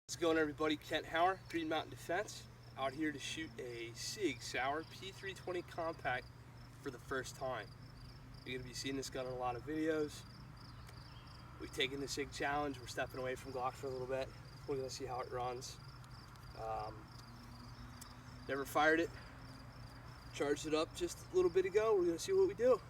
How's it going, everybody? Kent Hauer, Green Mountain Defense, out here to shoot a Sig P320 compact for the first time. You're going to be seeing this gun in a lot of videos. We've taken the Sig challenge. We're stepping away from Glock for a little bit. We're going to see how it runs. Never fired it. Charged it up just a little bit ago. We're going to see what we do.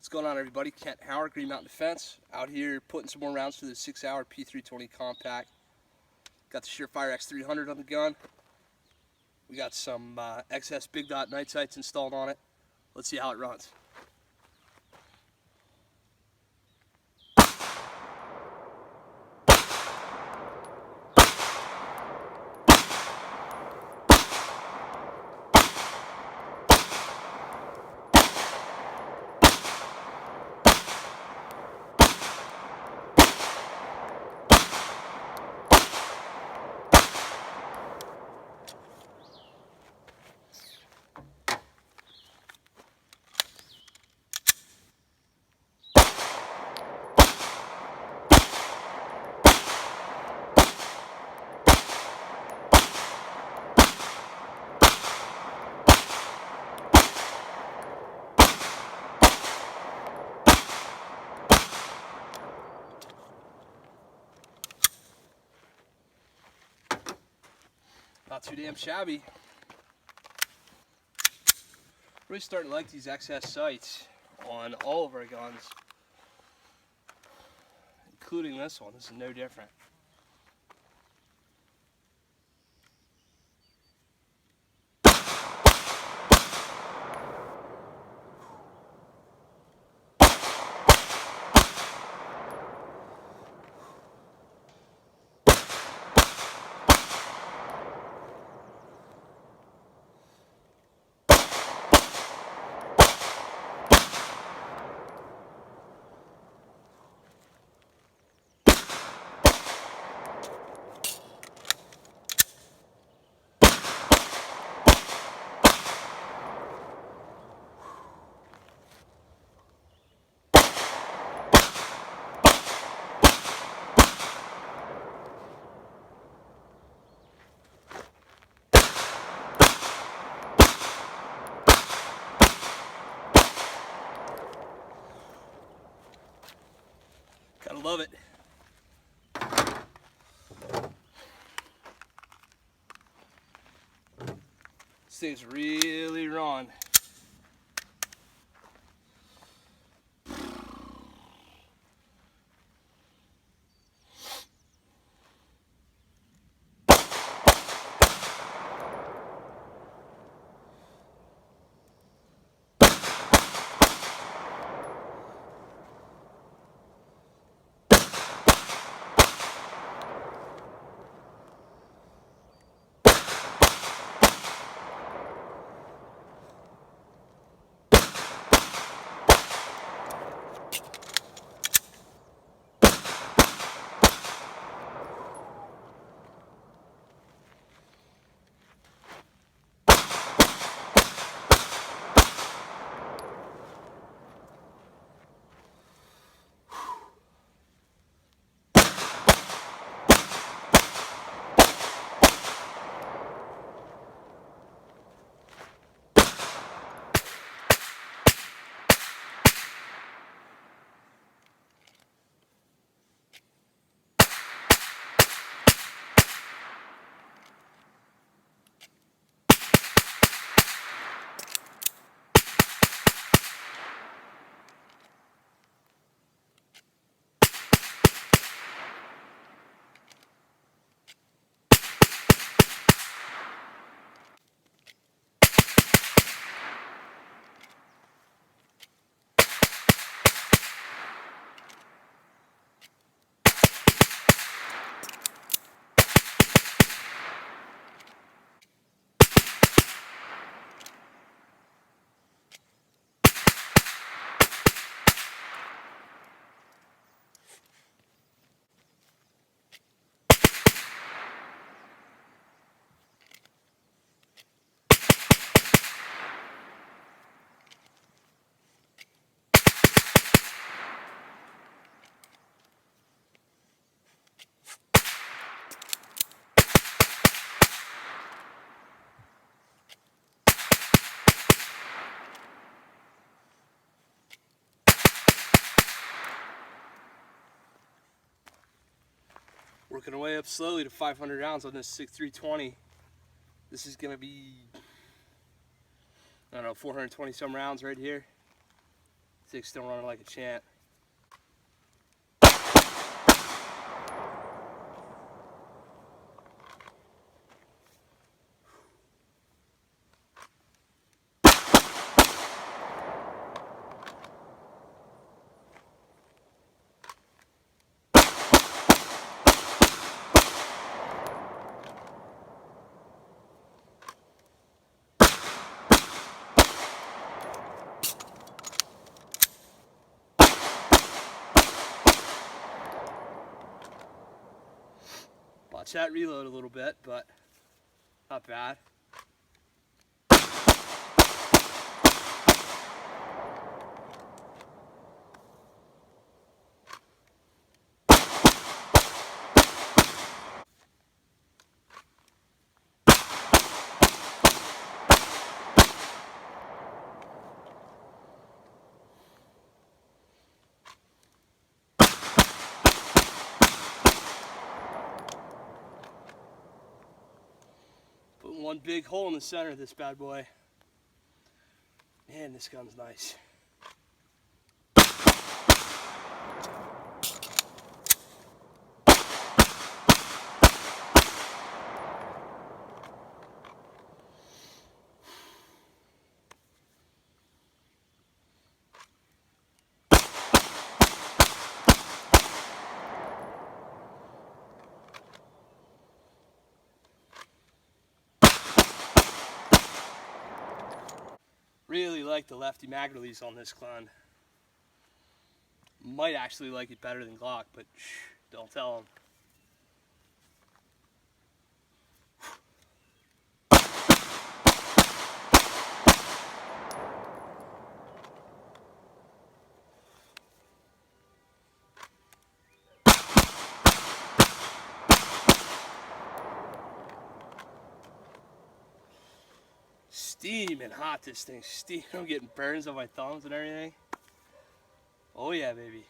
What's going on, everybody? Kent Howard, Green Mountain Defense, out here putting some more rounds through the 6-hour P320 compact. Got the Surefire X300 on the gun. We got some XS Big Dot night sights installed on it. Let's see how it runs. Not too damn shabby. Really starting to like these XS sights on all of our guns, including this one. This is no different. Gotta love it. This thing's really raw. Working our way up slowly to 500 rounds on this Sig 320. This is going to be, I don't know, 420 some rounds right here. Sig's still running like a champ. Watch that reload a little bit, but not bad. Put one big hole in the center of this bad boy. Man, this gun's nice. Really like the lefty mag release on this gun. Might actually like it better than Glock, but shh, don't tell them. Steaming hot, this thing. Steam. I'm getting burns on my thumbs and everything. Oh yeah, baby.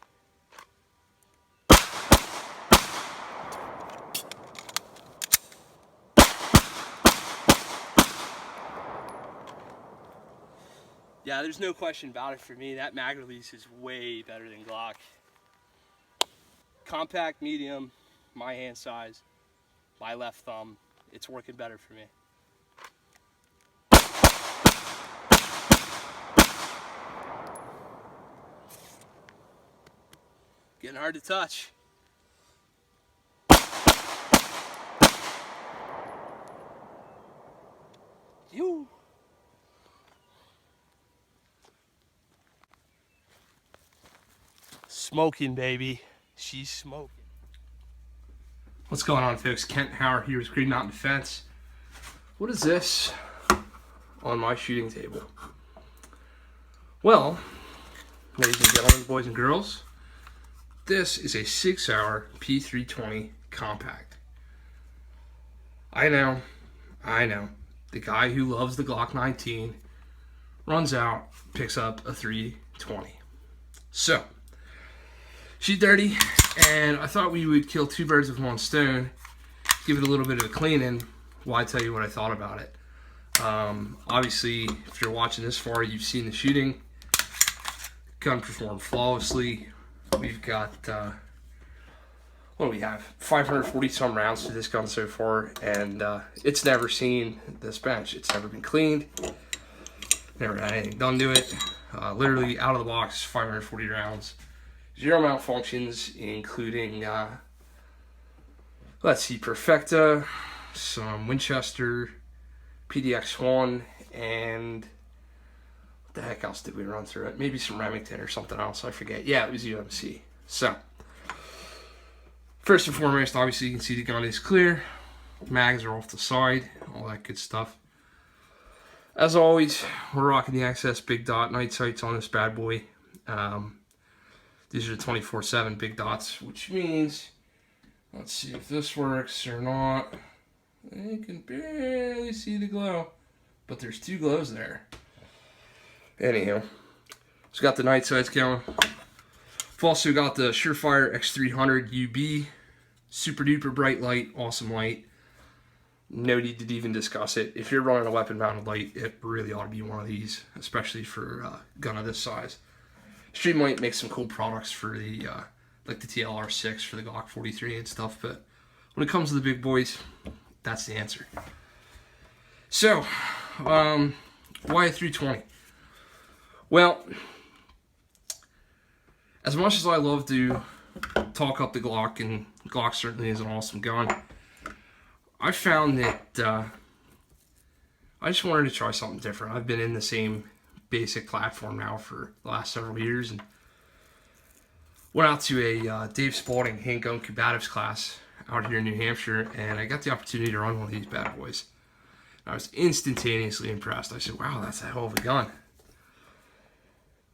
Yeah, there's no question about it for me. That mag release is way better than Glock. Compact, medium, my hand size, my left thumb. It's working better for me. Getting hard to touch. You. Smoking, baby. She's smoking. What's going on, folks? Kent Howard here with Green Mountain Defense. What is this on my shooting table? Well, ladies and gentlemen, boys and girls, this is a Sig P320 compact. I know. The guy who loves the Glock 19 runs out, picks up a 320. So, she's dirty, and I thought we would kill two birds with one stone, give it a little bit of a cleaning while I tell you what I thought about it. Obviously, if you're watching this far, you've seen the shooting. Gun performed flawlessly. We've got, what do we have? 540 some rounds to this gun so far, and it's never seen this bench. It's never been cleaned, never had anything done to it. Literally out of the box, 540 rounds. 0 malfunctions, including, let's see, Perfecta, some Winchester, PDX-1, and what the heck else did we run through it? Maybe some Remington or something else, I forget. Yeah, it was UMC. So, first and foremost, obviously you can see the gun is clear. Mags are off the side, all that good stuff. As always, we're rocking the Access Big Dot night sights on this bad boy. These are the 24/7 big dots, which means, let's see if this works or not. You can barely see the glow, but there's two glows there. Anyhow, it's got the night sights going. We've also got the Surefire X300 UB, super duper bright light, awesome light. No need to even discuss it. If you're running a weapon mounted light, it really ought to be one of these, especially for a gun of this size. Street might make some cool products for the like the TLR6 for the Glock 43 and stuff, but when it comes to the big boys, that's the answer. So, why a 320? Well, as much as I love to talk up the Glock, and Glock certainly is an awesome gun, I found that I just wanted to try something different. I've been in the same basic platform now for the last several years, and went out to a Dave Spalding handgun combatives class out here in New Hampshire, and I got the opportunity to run one of these bad boys. I was instantaneously impressed. I said, wow, that's a hell of a gun.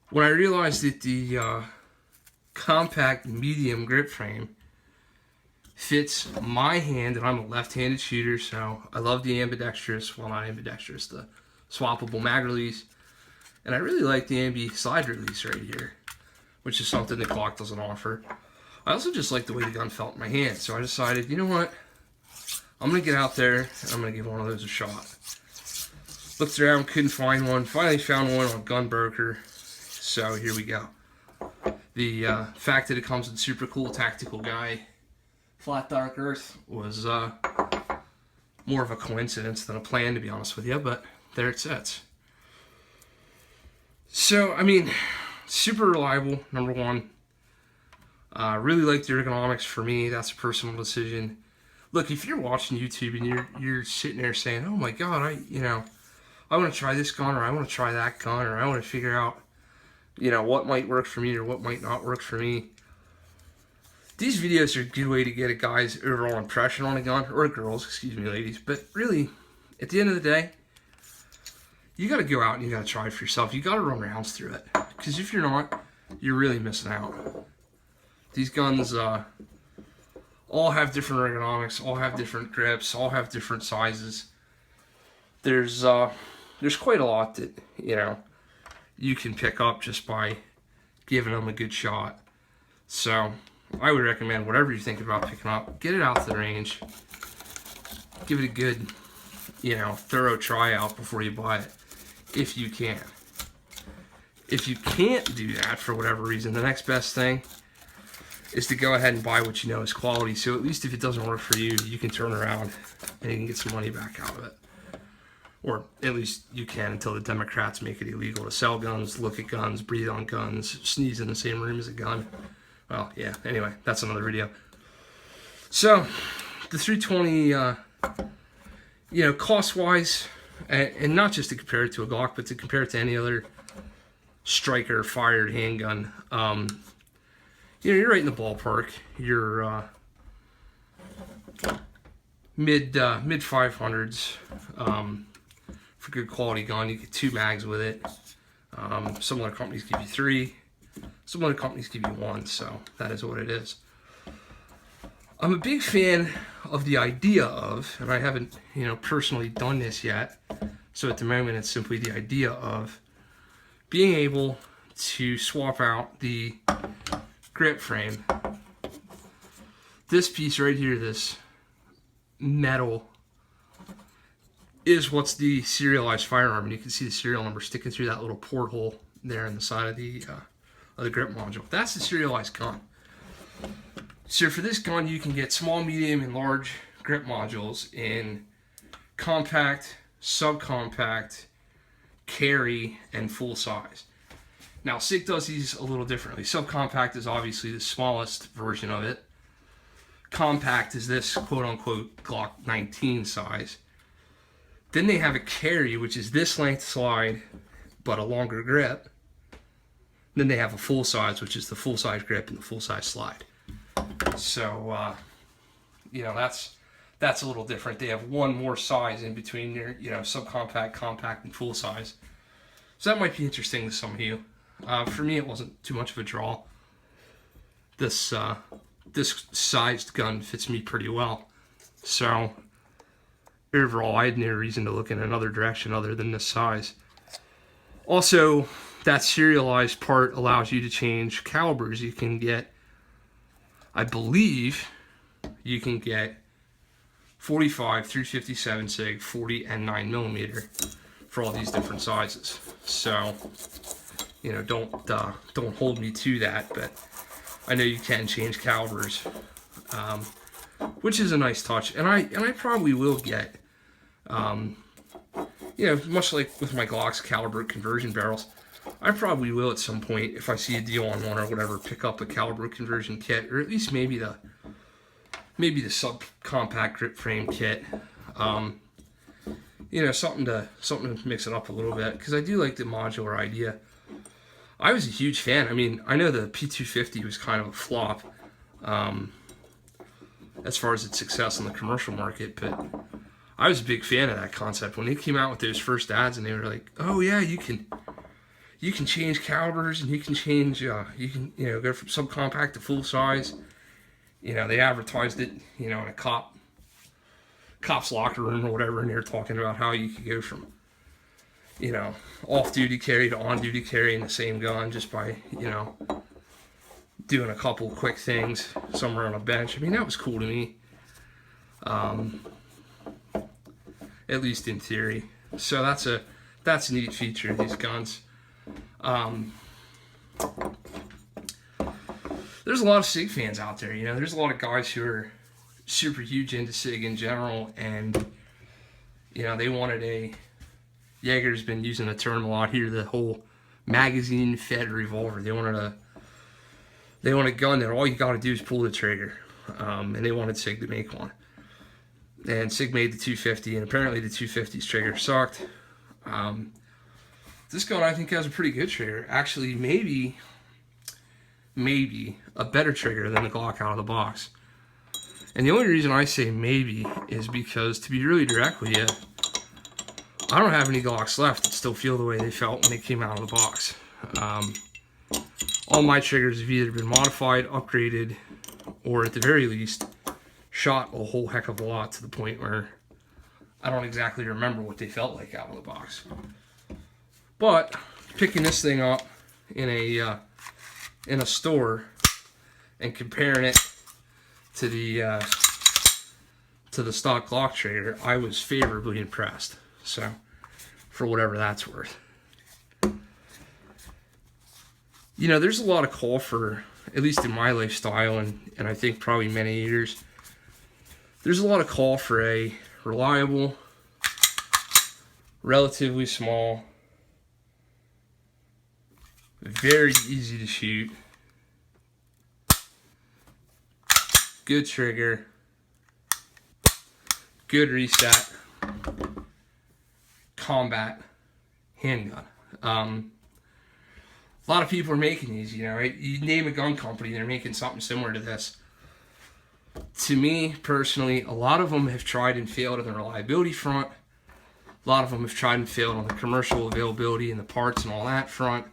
When I realized that the compact medium grip frame fits my hand, and I'm a left-handed shooter, so I love the ambidextrous, well, not ambidextrous, the swappable mag release, and I really like the ambi slide release right here, which is something that Glock doesn't offer. I also just like the way the gun felt in my hand, so I decided, you know what, I'm going to get out there, and I'm going to give one of those a shot. Looked around, couldn't find one, finally found one on Gunbroker, so here we go. The fact that it comes in super cool tactical guy flat dark earth was more of a coincidence than a plan, to be honest with you, but there it sits. So, I mean, super reliable, number one. Really like the ergonomics. For me, that's a personal decision. Look, if you're watching YouTube and you're sitting there saying, oh my god, I want to try this gun, or I want to try that gun, or I want to figure out, what might work for me or what might not work for me. These videos are a good way to get a guy's overall impression on a gun, or a girl's, excuse me, ladies. But really, at the end of the day, you got to go out and you got to try it for yourself. You got to run rounds through it, because if you're not, you're really missing out. These guns all have different ergonomics, all have different grips, all have different sizes. There's quite a lot that you can pick up just by giving them a good shot. So I would recommend whatever you think about picking up, get it out to the range, give it a good, thorough tryout before you buy it, if you can. If you can't do that for whatever reason, the next best thing is to go ahead and buy what you know is quality. So at least if it doesn't work for you, you can turn around and you can get some money back out of it. Or at least you can, until the Democrats make it illegal to sell guns, look at guns, breathe on guns, sneeze in the same room as a gun. Well, yeah, anyway, that's another video. So, the 320, cost-wise, and not just to compare it to a Glock, but to compare it to any other striker-fired handgun, you're right in the ballpark. You're mid 500s for good quality gun. You get 2 mags with it. Some other companies give you 3. Some other companies give you 1, so that is what it is. I'm a big fan of the idea of, and I haven't, personally done this yet, so at the moment it's simply the idea of being able to swap out the grip frame. This piece right here, this metal, is what's the serialized firearm, and you can see the serial number sticking through that little porthole there in the side of the grip module. That's the serialized gun. So for this gun, you can get small, medium, and large grip modules in compact, subcompact, carry, and full size. Now, Sig does these a little differently. Subcompact is obviously the smallest version of it. Compact is this quote-unquote Glock 19 size. Then they have a carry, which is this length slide, but a longer grip. Then they have a full size, which is the full size grip and the full size slide. So, that's a little different. They have one more size in between their, subcompact, compact, and full size. So that might be interesting to some of you. For me, it wasn't too much of a draw. This sized gun fits me pretty well. So, overall, I had no reason to look in another direction other than this size. Also, that serialized part allows you to change calibers. You can get, I believe, you can get 45, 357 Sig, 40, and 9mm for all these different sizes. So, you know, don't hold me to that, but I know you can change calibers, which is a nice touch. And I probably will get, you know, much like with my Glock's caliber conversion barrels, I probably will at some point, if I see a deal on one or whatever, pick up a caliber conversion kit, or at least maybe the subcompact grip frame kit. You know, something to mix it up a little bit, because I do like the modular idea. I was a huge fan. I mean, I know the P320 was kind of a flop as far as its success in the commercial market, but I was a big fan of that concept. When they came out with those first ads and they were like, oh yeah, you can change calibers, and you can change, you can, you know, go from subcompact to full size. You know, they advertised it, you know, in a cop's locker room or whatever, and they're talking about how you could go from, you know, off-duty carry to on-duty carry in the same gun just by, you know, doing a couple quick things somewhere on a bench. I mean, that was cool to me, at least in theory. So that's a neat feature of these guns. There's a lot of SIG fans out there. You know, there's a lot of guys who are super huge into SIG in general, and you know, they wanted a, Jaeger's been using the term a lot here, the whole magazine fed revolver. They want a gun that all you got to do is pull the trigger, and they wanted SIG to make one, and SIG made the 250, and apparently the 250's trigger sucked. This gun, I think, has a pretty good trigger. Actually, maybe a better trigger than the Glock out of the box. And the only reason I say maybe is because, to be really direct with you, I don't have any Glocks left that still feel the way they felt when they came out of the box. All my triggers have either been modified, upgraded, or at the very least, shot a whole heck of a lot, to the point where I don't exactly remember what they felt like out of the box. But picking this thing up in a store and comparing it to the stock Glock trigger, I was favorably impressed. So, for whatever that's worth. You know, there's a lot of call for, at least in my lifestyle, and I think probably many years, there's a lot of call for a reliable, relatively small, very easy to shoot, good trigger, good reset, combat handgun. A lot of people are making these, you know, right? You name a gun company, they're making something similar to this. To me, personally, a lot of them have tried and failed on the reliability front. A lot of them have tried and failed on the commercial availability and the parts and all that front.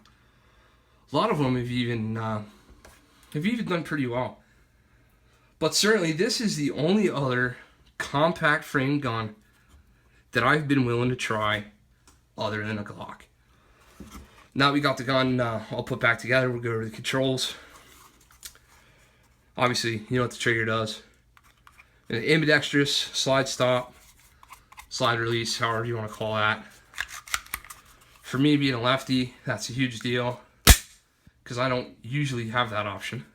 A lot of them have even done pretty well. But certainly, this is the only other compact frame gun that I've been willing to try other than a Glock. Now we got the gun all put back together, we'll go over the controls. Obviously, you know what the trigger does. An ambidextrous slide stop, slide release, however you want to call that. For me, being a lefty, that's a huge deal, because I don't usually have that option.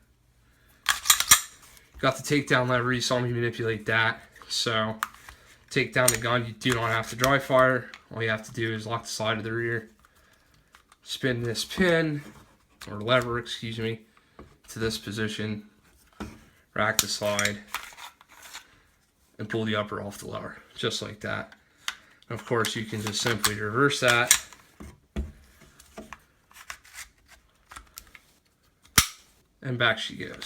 Got the takedown lever, you saw me manipulate that. So, take down the gun, you do not have to dry fire. All you have to do is lock the slide to the rear. Spin this pin, or lever, excuse me, to this position. Rack the slide, and pull the upper off the lower, just like that. And of course, you can just simply reverse that. And back she goes.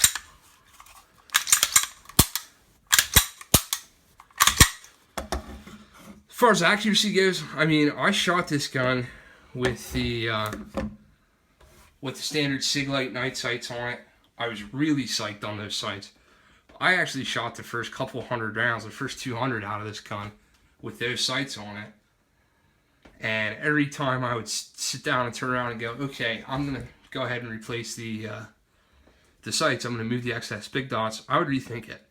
As far as accuracy goes, I mean, I shot this gun with the standard Sig Light night sights on it. I was really psyched on those sights. I actually shot the first couple hundred rounds, the first 200 out of this gun with those sights on it. And every time I would sit down and turn around and go, okay, I'm gonna go ahead and replace the sights. I'm gonna move the excess big dots. I would rethink it.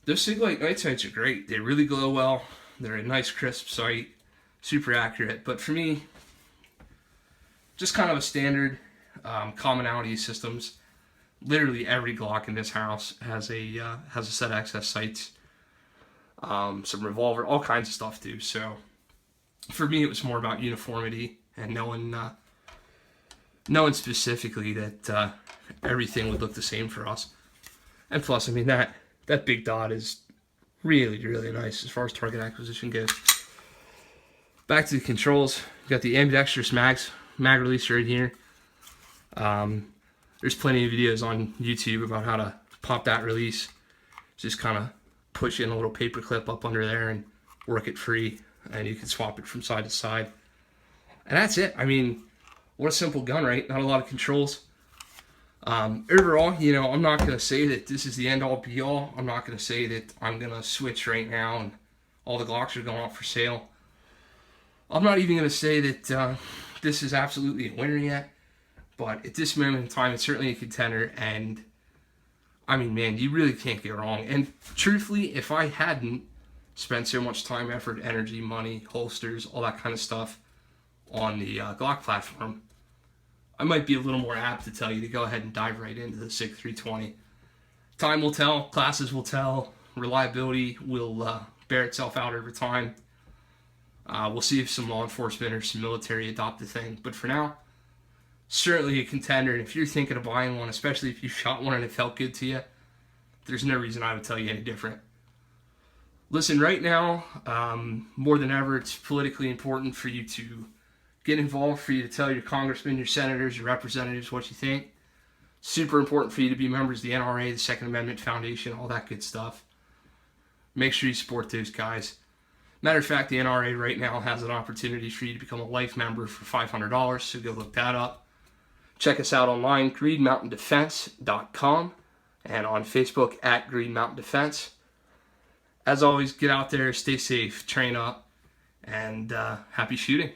Those Sig Light night sights are great. They really glow well. They're a nice crisp sight, super accurate. But for me, just kind of a standard commonality of systems. Literally every Glock in this house has a set of access sights, some revolver, all kinds of stuff too. So for me, it was more about uniformity and knowing specifically that everything would look the same for us. And plus, I mean, that big dot is really, really nice as far as target acquisition goes. Back to the controls. You got the ambidextrous mag release right here. There's plenty of videos on YouTube about how to pop that release. Just kind of push in a little paper clip up under there and work it free, and you can swap it from side to side. And that's it. I mean, what a simple gun, right? Not a lot of controls. Overall, you know, I'm not going to say that this is the end-all be-all. I'm not going to say that I'm going to switch right now and all the Glocks are going out for sale. I'm not even going to say that this is absolutely a winner yet. But at this moment in time, it's certainly a contender. And, I mean, man, you really can't get wrong. And truthfully, if I hadn't spent so much time, effort, energy, money, holsters, all that kind of stuff on the Glock platform, I might be a little more apt to tell you to go ahead and dive right into the Sig 320. Time will tell, classes will tell, reliability will bear itself out over time. We'll see if some law enforcement or some military adopt the thing. But for now, certainly a contender. And if you're thinking of buying one, especially if you shot one and it felt good to you, there's no reason I would tell you any different. Listen, right now, more than ever, it's politically important for you to get involved, for you to tell your congressmen, your senators, your representatives what you think. Super important for you to be members of the NRA, the Second Amendment Foundation, all that good stuff. Make sure you support those guys. Matter of fact, the NRA right now has an opportunity for you to become a life member for $500, so go look that up. Check us out online, greenmountaindefense.com, and on Facebook at Green Mountain Defense. As always, get out there, stay safe, train up, and happy shooting.